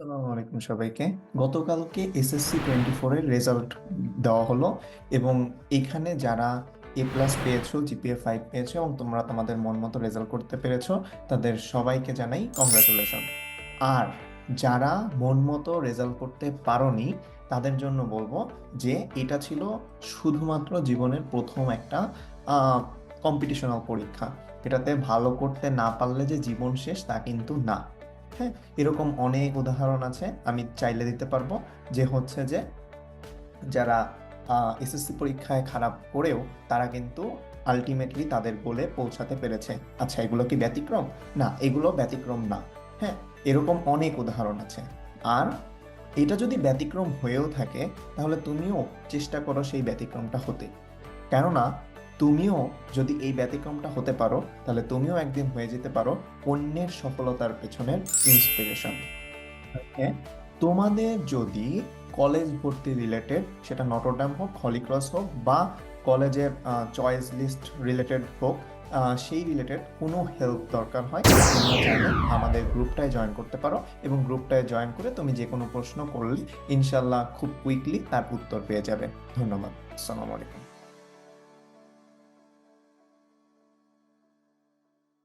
আসসালামু আলাইকুম সবাইকে। গতকালকে এসএসসি 24 এর রেজাল্ট দেওয়া হলো এবং এখানে যারা এ প্লাস পেয়েছো, জিপিএ 5 পেয়েছো এবং তোমরা তোমাদের মন মতো রেজাল্ট করতে পেরেছো, তাদের সবাইকে জানাই কংগ্রাচুলেশন। আর যারা মন মতো রেজাল্ট করতে পারোনি, তাদের জন্য বলবো যে এটা ছিল শুধুমাত্র জীবনের প্রথম একটা কম্পিটিশনাল পরীক্ষা। এটাতে ভালো করতে না পারলে যে জীবন শেষ তা কিন্তু না। হ্যাঁ, এরকম অনেক উদাহরণ আছে, আমি চাইলে দিতে পারবো। যে হচ্ছে যে যারা এসএসসি পরীক্ষায় খারাপ করেও তারা কিন্তু আলটিমেটলি তাদের গোলে পৌঁছাতে পেরেছে। আচ্ছা, এগুলো কি ব্যতিক্রম? না, এগুলো ব্যতিক্রম না। হ্যাঁ, এরকম অনেক উদাহরণ আছে। আর এটা যদি ব্যতিক্রম হয়েও থাকে, তাহলে তুমিও চেষ্টা করো সেই ব্যতিক্রমটা হতে। কেননা তুমিও যদি এই ব্যতিক্রমটা হতে পারো, তাহলে তুমিও একদিন হয়ে যেতে পারো অন্যের সফলতার পেছনের ইন্সপিরেশন। হ্যাঁ, তোমাদের যদি কলেজ ভর্তি রিলেটেড, সেটা নটরডেম হোক, হলিক্রস হোক, বা কলেজের চয়েস লিস্ট রিলেটেড হোক, সেই রিলেটেড কোনো হেল্প দরকার হয়, তোমরা চাইলে আমাদের গ্রুপটায় জয়েন করতে পারো। এবং গ্রুপটায় জয়েন করে তুমি যে কোনো প্রশ্ন করলে ইনশাল্লাহ খুব কুইকলি তার উত্তর পেয়ে যাবে। ধন্যবাদ। আসসালামু আলাইকুম।